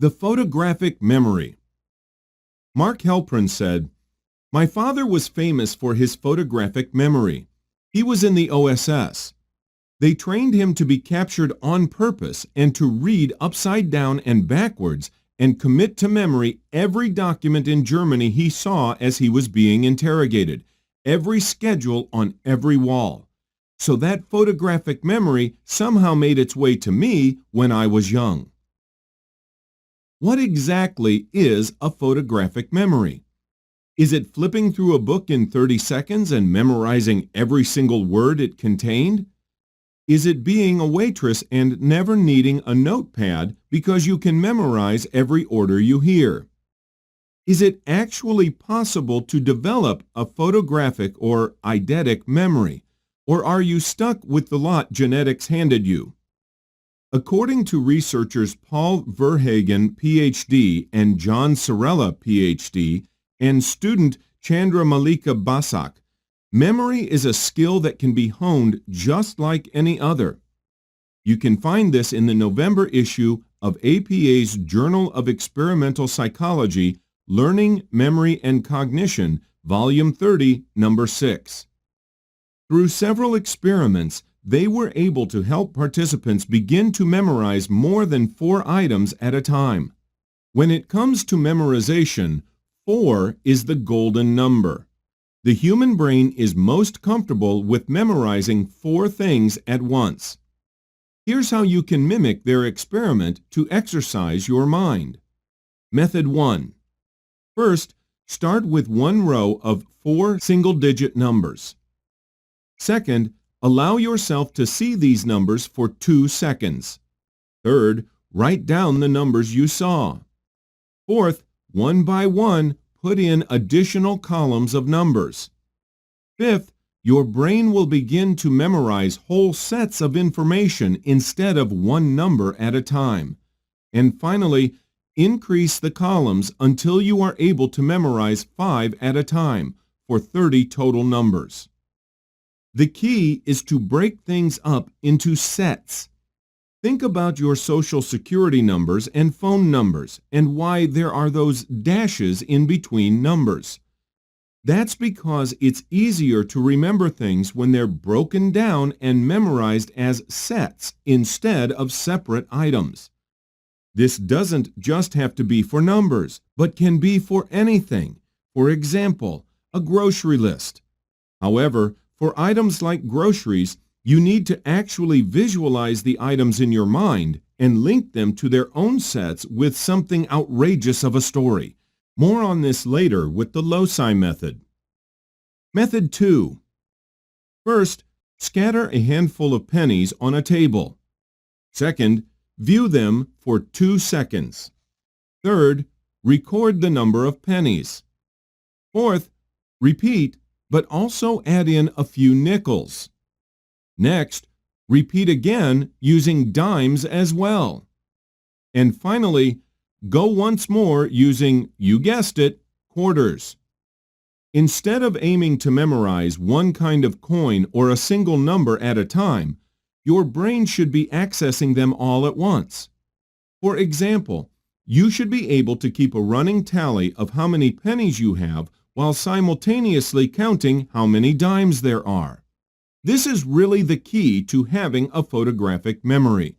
The photographic memory. Mark Helprin said, "My father was famous for his photographic memory. He was in the OSS. They trained him to be captured on purpose and to read upside down and backwards and commit to memory every document in Germany he saw as he was being interrogated, every schedule on every wall. So that photographic memory somehow made its way to me when I was young." What exactly is a photographic memory? Is it flipping through a book in 30 seconds and memorizing every single word it contained? Is it being a waitress and never needing a notepad because you can memorize every order you hear? Is it actually possible to develop a photographic or eidetic memory, or are you stuck with the lot genetics handed you? According to researchers Paul Verhagen, Ph.D., and John Sorella, Ph.D., and student Chandra Malika Basak, memory is a skill that can be honed just like any other. You can find this in the November issue of APA's Journal of Experimental Psychology, Learning, Memory, and Cognition, Volume 30, Number 6. Through several experiments, they were able to help participants begin to memorize more than 4 items at a time. When it comes to memorization, 4 is the golden number. The human brain is most comfortable with memorizing 4 things at once. Here's how you can mimic their experiment to exercise your mind. Method 1. First, start with one row of 4 single-digit numbers. Second, allow yourself to see these numbers for 2 seconds. Third, write down the numbers you saw. Fourth, one by one, put in additional columns of numbers. Fifth, your brain will begin to memorize whole sets of information instead of one number at a time. And finally, increase the columns until you are able to memorize 5 at a time for 30 total numbers. The key is to break things up into sets. Think about your social security numbers and phone numbers and why there are those dashes in between numbers. That's because it's easier to remember things when they're broken down and memorized as sets instead of separate items. This doesn't just have to be for numbers, but can be for anything. For example, a grocery list. However, for items like groceries, you need to actually visualize the items in your mind and link them to their own sets with something outrageous of a story. More on this later with the loci method. Method 2. First, scatter a handful of pennies on a table. Second, view them for 2 seconds. Third, record the number of pennies. Fourth, repeat, but also add in a few nickels. Next, repeat again using dimes as well. And finally, go once more using, you guessed it, quarters. Instead of aiming to memorize one kind of coin or a single number at a time, your brain should be accessing them all at once. For example, you should be able to keep a running tally of how many pennies you have while simultaneously counting how many dimes there are. This is really the key to having a photographic memory.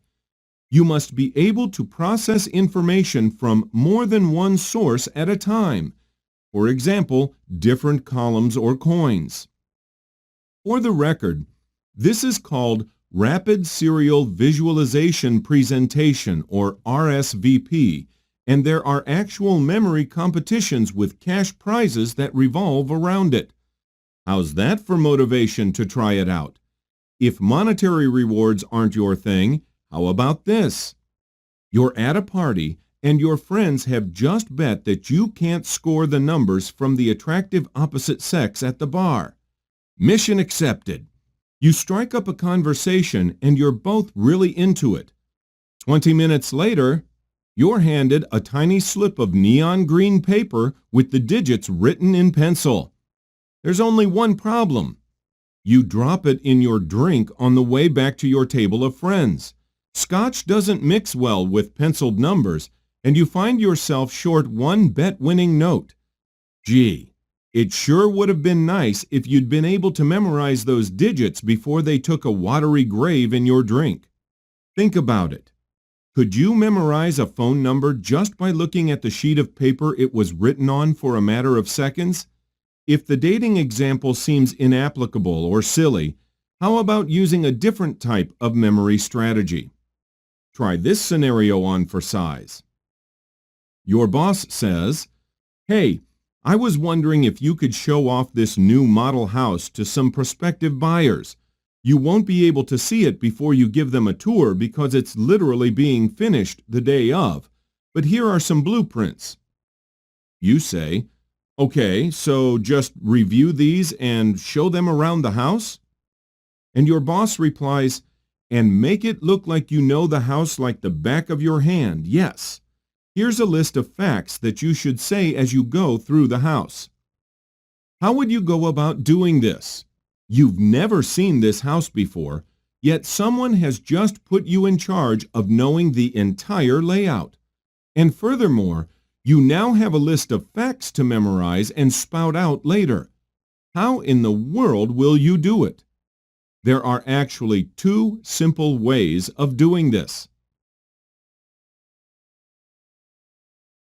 You must be able to process information from more than one source at a time. For example, different columns or coins. For the record, this is called Rapid Serial Visualization Presentation, or RSVP, and there are actual memory competitions with cash prizes that revolve around it. How's that for motivation to try it out? If monetary rewards aren't your thing, how about this? You're at a party and your friends have just bet that you can't score the numbers from the attractive opposite sex at the bar. Mission accepted. You strike up a conversation and you're both really into it. 20 minutes later, you're handed a tiny slip of neon green paper with the digits written in pencil. There's only one problem. You drop it in your drink on the way back to your table of friends. Scotch doesn't mix well with penciled numbers, and you find yourself short one bet-winning note. Gee, it sure would have been nice if you'd been able to memorize those digits before they took a watery grave in your drink. Think about it. Could you memorize a phone number just by looking at the sheet of paper it was written on for a matter of seconds? If the dating example seems inapplicable or silly, how about using a different type of memory strategy? Try this scenario on for size. Your boss says, "Hey, I was wondering if you could show off this new model house to some prospective buyers. You won't be able to see it before you give them a tour because it's literally being finished the day of, but here are some blueprints." You say, "Okay, so just review these and show them around the house?" And your boss replies, "And make it look like you know the house like the back of your hand, yes. Here's a list of facts that you should say as you go through the house." How would you go about doing this? You've never seen this house before, yet someone has just put you in charge of knowing the entire layout. And furthermore, you now have a list of facts to memorize and spout out later. How in the world will you do it? There are actually two simple ways of doing this.